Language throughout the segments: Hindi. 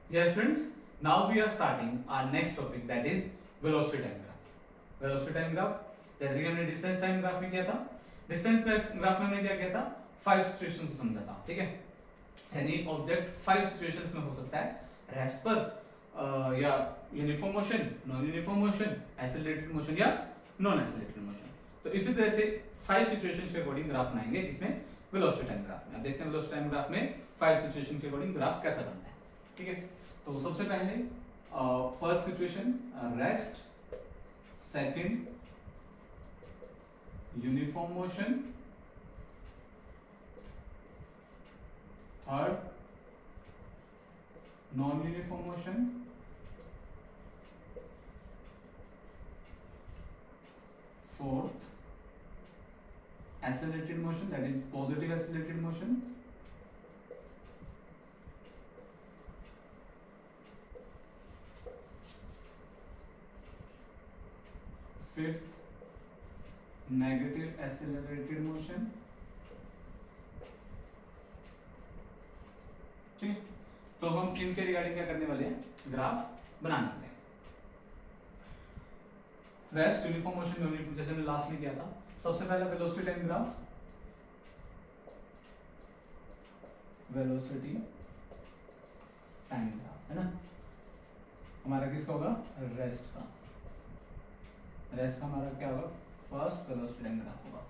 Yes friends, now we are starting our next topic, that is velocity time graph. Velocity time graph जैसे कि हमने डिस्टेंस टाइम ग्राफ में किया था, डिस्टेंस ग्राफ में हमने क्या किया था, 5 सिचुएशंस समझा था, ठीक है। यानी ऑब्जेक्ट 5 सिचुएशंस में हो सकता है, रेस्ट पर या uniform motion, non uniform motion, accelerated motion या नॉन एक्सेलरेटेड मोशन। तो इसी तरह से 5 सिचुएशंस के अकॉर्डिंग ग्राफ बनाएंगे जिसमें वेलोसिटी टाइम ग्राफ में। अब देखते हैं वेलोसिटी टाइम ग्राफ में 5 सिचुएशन के अकॉर्डिंग ग्राफ कैसा बनता है, ठीक है। तो सबसे पहले first situation rest, second uniform motion, third non uniform motion, fourth accelerated motion, that is positive accelerated motion, fifth negative accelerated motion, ठीक है। तो हम इनके रिगार्डिंग क्या करने वाले हैं, ग्राफ बनाने वाले हैं। Rest, uniform motion, non uniform, जैसे हमने लास्ट में किया था। सबसे पहला velocity time graph, velocity time graph है ना, हमारा किसका होगा, रेस्ट का। रेस्ट का हमारा क्या होगा, फर्स्ट वेलोसिटी टाइम ग्राफ होगा।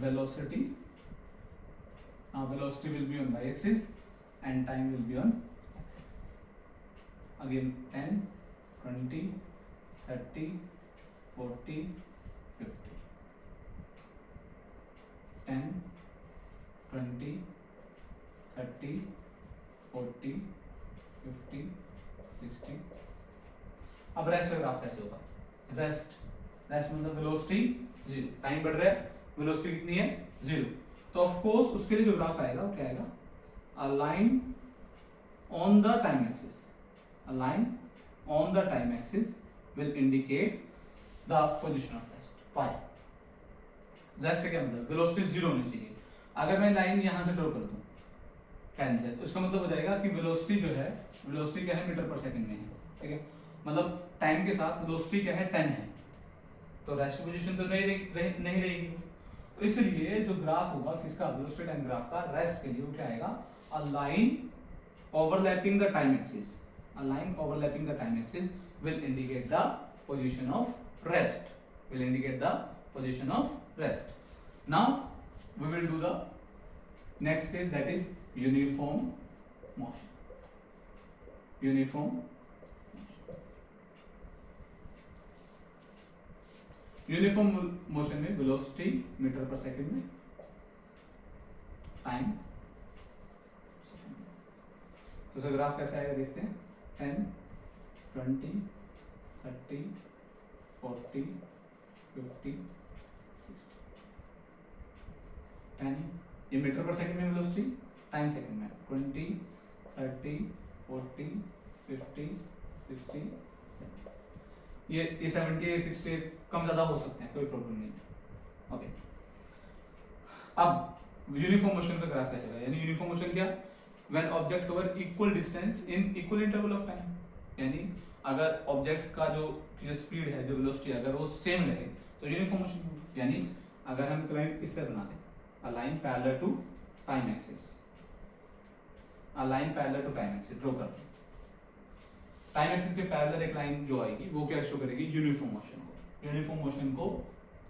Velocity, velocity will be on y axis and time will be on x axis. Again 10, 20, 30, 40, 50. 10, 20, 30, 40, 50, 60. अब रेस्ट का ग्राफ कैसे होगा, रेस्ट मतलब वेलोसिटी 0, टाइम बढ़ रहा है, वेलोसिटी कितनी है, 0। तो ऑफ कोर्स उसके लिए जो ग्राफ आएगा वो क्या आएगा, a line on the time axis, a line on the time axis will indicate the position of rest. Five raised का क्या मतलब, वेलोसिटी 0 होनी चाहिए। अगर मैं लाइन यहां से ड्रॉ कर दूं 10 से, उसका मतलब हो जाएगा कि वेलोसिटी जो है, वेलोसिटी क्या है, मीटर पर सेकंड में है, ठीक है। मतलब टाइम के साथ वेलोसिटी क्या है, 10 है, तो रेस्ट पोजीशन तो नहीं रहेगी। तो इसलिए जो ग्राफ होगा किसका, वेलोसिटी टाइम ग्राफ का, रेस्ट के लिए वो क्या आएगा, a line overlapping the time axis, a line overlapping the time axis will indicate the position of rest, will indicate the position of rest. Now we will do the next case, that is uniform motion. Uniform uniform motion में वेलोसिटी मीटर पर सेकंड में, टाइम, तो ग्राफ कैसा आएगा देखते हैं। 10, 20, 30, 40, 50, 60। 10 ये मीटर पर सेकंड में वेलोसिटी, टाइम सेकंड में, 20, 30, 40, 50, 60, ये 70 या 60 कम ज्यादा हो सकते हैं, कोई प्रॉब्लम नहीं है, ओके। अब यूनिफॉर्म मोशन का ग्राफ कैसे होगा, यानी यूनिफॉर्म मोशन क्या, when object cover equal distance in equal interval of time. यानी अगर ऑब्जेक्ट का जो स्पीड है, जो वेलोसिटी अगर वो सेम रहे तो यूनिफॉर्म मोशन। यानी अगर हम लाइन इस तरह बना दें, a line parallel to time axis, a line parallel to time axis draw करते हैं, टाइम एक्सिस के पैरेलल एक लाइन जो आएगी वो क्या शो करेगी, यूनिफॉर्म मोशन को। यूनिफॉर्म मोशन को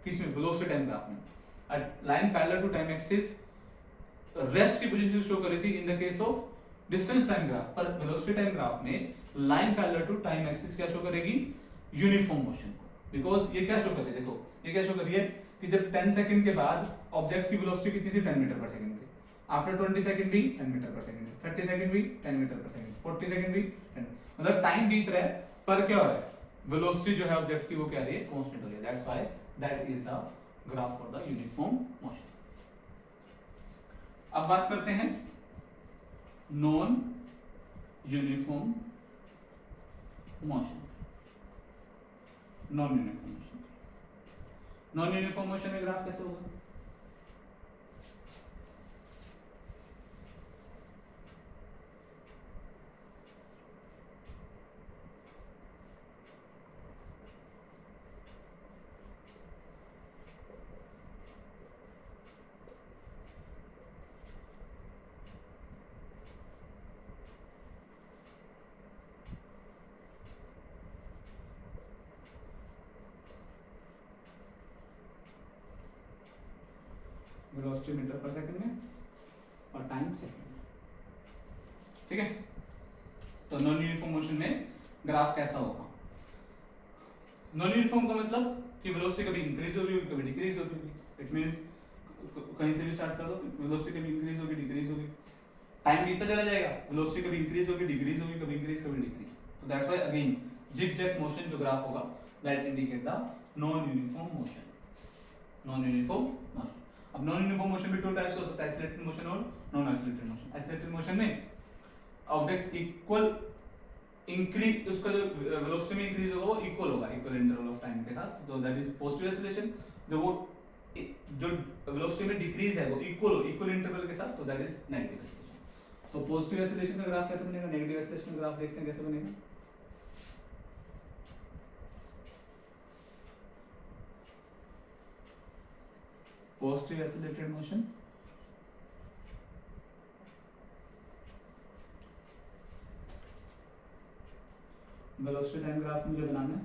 किसमें, वेलोसिटी टाइम ग्राफ में। Line parallel to time axis rest की पोजीशन शो कर रही थी in the case of distance time graph, पर वेलोसिटी टाइम ग्राफ में line parallel to time axis क्या शो करेगी, यूनिफॉर्म मोशन को। बिकॉज ये क्या शो कर रही है, देखो ये क्या शो कर रही है कि जब 10 सेकंड के बाद ऑब्जेक्ट की वेलोसिटी कितनी थी, 10 मीटर पर सेकंड थी। आफ्टर 20 सेकंड भी 10 मीटर पर सेकंड, 30 सेकंड भी 10 मीटर पर सेकंड, 40 सेकंड भी 10, मतलब टाइम बीत रहा है पर क्या हो रहा है, वेलोसिटी जो है ऑब्जेक्ट की वो क्या रही है, कांस्टेंट हो रही है। That's why that is the graph for the uniform motion. अब बात करते हैं non uniform motion. Non uniform motion, non uniform motion में ग्राफ कैसे होगा, वेलोसिटी मीटर पर सेकंड में और टाइम सेकंड में। ठीक है, तो नॉन यूनिफॉर्म मोशन में ग्राफ कैसा होगा? नॉन यूनिफॉर्म का मतलब कि वेलोसिटी कभी इंक्रीज हो रही होगी, कभी डिक्रीज हो रही होगी। इट मींस कहीं से भी स्टार्ट कर दो, वेलोसिटी कभी इंक्रीज होगी, डिक्रीज होगी, टाइम बीतता चला जाएगा, वेलोसिटी कभी इंक्रीज होगी, डिक्रीज होगी, कभी इंक्रीज, कभी डिक्रीज। तो that's why again zigzag motion जो ग्राफ होगा that indicate the non uniform motion. Non uniform motion, अब नॉन यूनिफॉर्म मोशन भी टू टाइप्स हो सकता है, आइसोलेटेड मोशन और non isolated motion. Isolated motion में ऑब्जेक्ट इक्वल इंक्रीज, उसका जो वेलोसिटी में इंक्रीज होगा वो इक्वल होगा, इक्वल इंटरवल ऑफ टाइम के साथ, तो दैट इज पॉजिटिव एक्सेलरेशन। जो वेलोसिटी में डिक्रीज है वो इक्वल इंटरवल के साथ, तो दैट इज नेगेटिव एक्सेलरेशन। तो पॉजिटिव एक्सेलरेशन का ग्राफ कैसे बनेगा, नेगेटिव एक्सेलरेशन का ग्राफ देखते हैं कैसे बनेगा। Positive accelerated motion, velocity time graph मुझे बनाना है,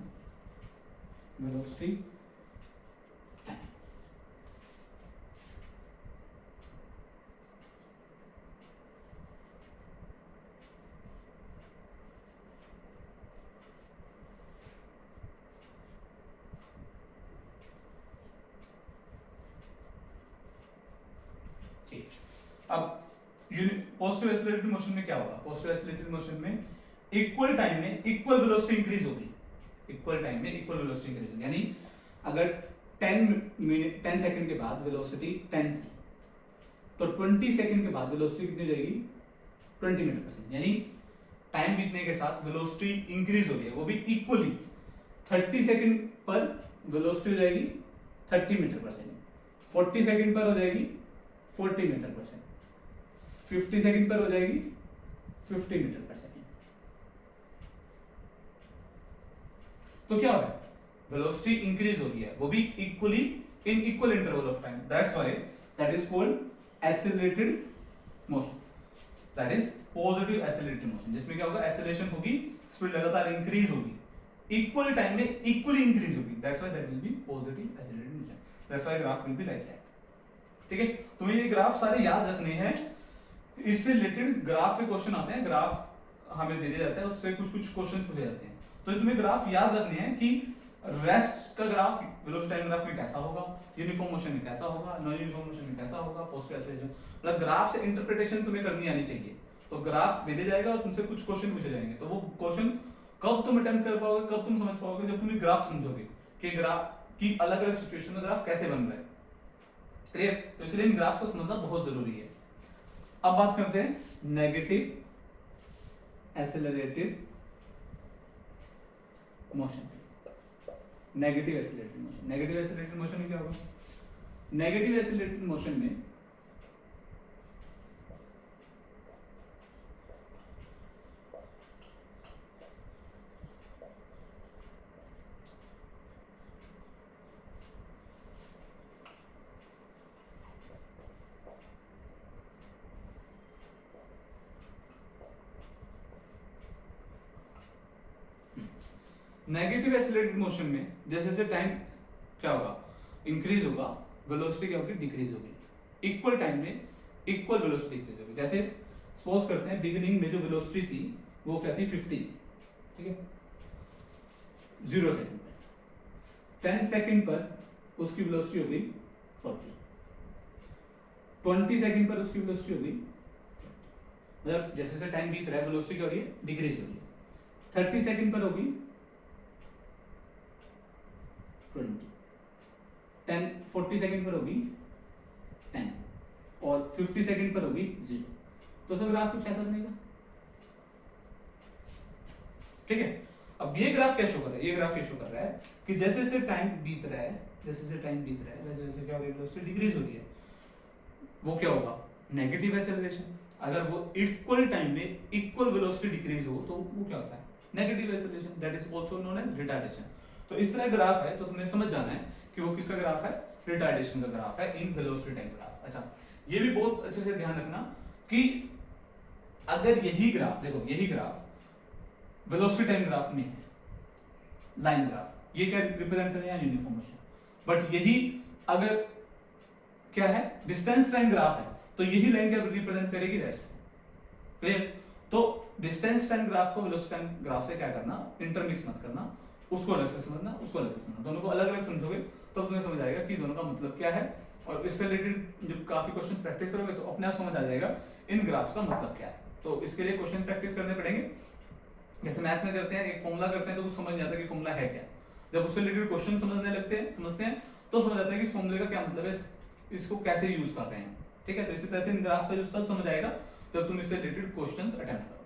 वेलोसिटी टाइम। ठीक, अब पॉजिटिव एक्सेलरेटेड मोशन में क्या होगा? पॉजिटिव एक्सेलरेटेड मोशन में इक्वल टाइम में इक्वल वेलोसिटी इंक्रीज होगी, इक्वल टाइम में इक्वल वेलोसिटी इंक्रीज होगी। यानी अगर 10 सेकंड के बाद वेलोसिटी 10 थी, तो 20 सेकंड के बाद वेलोसिटी कितनी हो जाएगी? 20 मीटर पर सेकंड। यानी टाइम बीतने के साथ वेलोसिटी इंक्रीज हो रही है, वो भी इक्वली। 30 सेकंड पर वेलोसिटी हो जाएगी 30 मीटर पर सेकंड, 40 सेकंड पर हो जाएगी 40 मीटर पर सेकंड, 50 सेकंड पर हो जाएगी 50 मीटर पर सेकंड। तो क्या हो रहा है? वेलोसिटी इंक्रीज हो रही है, वो भी equally in equal interval of time. That's why that is called accelerated motion, that is positive accelerated motion, जिसमें क्या होगा? एक्सेलरेशन होगी, स्पीड लगातार इंक्रीज होगी, इक्वल टाइम में इक्वली इंक्रीज होगी। That's why that will be positive accelerated motion. That's why graph will be like that. ठीक है, तुम्हें ये ग्राफ सारे याद रखने हैं। इससे रिलेटेड ग्राफ के क्वेश्चन आते हैं, ग्राफ हमें दे दिया जाता है, उससे कुछ कुछ क्वेश्चन पूछे जाते हैं। तो तुम्हें ग्राफ याद रखने हैं कि रेस्ट का ग्राफ वेलोसिटी टाइम ग्राफ में कैसा होगा, यूनिफॉर्म मोशन में कैसा होगा, नॉन यूनिफॉर्म मोशन में कैसा होगा, पॉजिटिव एक्सेलरेशन, मतलब ग्राफ से इंटरप्रिटेशन तुम्हें करनी आनी चाहिए। तो ग्राफ दे दिया जाएगा और तुमसे कुछ क्वेश्चन पूछे जाएंगे, तो वो क्वेश्चन कब तुम अटेम्प्ट कर पाओगे, कब तुम समझ पाओगे? जब तुम ग्राफ समझोगे कि ग्राफ की अलग अलग सिचुएशन में ग्राफ कैसे बन रहा है। क्लियर? तो इसलिए इन ग्राफ को समझना बहुत जरूरी है। अब बात करते हैं negative accelerated motion. Negative accelerated motion, negative accelerated motion में क्या होगा? नेगेटिव एक्सेलरेटेड मोशन में नेगेटिव एक्सेलरेटेड मोशन में जैसे जैसे टाइम क्या होगा? इंक्रीज होगा, वेलोसिटी क्या होगी? डिक्रीज होगी। इक्वल टाइम में इक्वल वेलोसिटी डिक्रीज होगी। जैसे सपोज करते हैं बिगिनिंग में जो वेलोसिटी थी वो क्या थी? 50 थी। ठीक है, 0 सेकंड पर, 10 सेकंड पर उसकी वेलोसिटी हो गई 40, 20 सेकंड पर उसकी वेलोसिटी हो गई, मतलब जैसे जैसे टाइम बीत रहा है वेलोसिटी क्या हो रही है? डिक्रीज हो रही है। 30 सेकंड पर होगी 20, 10 40 सेकंड पर होगी 10 और 50 सेकंड पर होगी 0। तो सर ग्राफ कुछ ऐसा बनेगा। ठीक है, अब ये ग्राफ क्या शो कर रहा है? ये ग्राफ ये शो कर रहा है कि जैसे जैसे टाइम बीत रहा है, जैसे जैसे टाइम बीत रहा है वैसे वैसे क्या हो रही है? वेलोसिटी डिक्रीज हो रही है। वो क्या होगा? Negative acceleration. अगर वो इक्वल टाइम में इक्वल वेलोसिटी डिक्रीज हो तो वो क्या होता है? Negative acceleration, that is also known as retardation. तो इस तरह ग्राफ है, तो तुम्हें समझ जाना है कि वो किसका ग्राफ है? रिटार्डेशन का ग्राफ है इन वेलोसिटी टाइम ग्राफ। अच्छा, ये भी बहुत अच्छे से ध्यान रखना कि अगर यही ग्राफ, देखो यही ग्राफ वेलोसिटी टाइम ग्राफ में है, लाइन ग्राफ, ये क्या रिप्रेजेंट कर रहे हैं? Uniform motion. बट यही अगर क्या है, डिस्टेंस लाइन ग्राफ है, तो यही लाइन क्या रिप्रेजेंट करेगी रेस्ट को। क्लियर? तो डिस्टेंस लाइन ग्राफ को वेलोसिटी लाइन ग्राफ से क्या करना, इंटरमिक्स मत करना, उसको अलग से समझना, उसको अलग से समझना, दोनों को अलग अलग समझोगे तो तुम्हें समझ आएगा कि दोनों का मतलब क्या है, और इससे रिलेटेड जब काफी क्वेश्चन प्रैक्टिस करोगे तो अपने आप समझ आ जाएगा इन ग्राफ्स का मतलब क्या है। तो इसके लिए क्वेश्चन प्रैक्टिस करने पड़ेंगे। जैसे मैथ्स में करते हैं, एक फॉर्मूला करते हैं तो कुछ समझ नहीं आता कि फॉर्मूला है क्या, जब उससे रिलेटेड क्वेश्चन समझते हैं तो समझ आता है कि इस फॉर्मूले का क्या मतलब है, इसको कैसे यूज कर रहे हैं। ठीक है, तो इसी तरह से इन ग्राफ्स का यूज तब समझ आएगा जब तुम इससे रिलेटेड क्वेश्चंस अटेम्प्ट करो।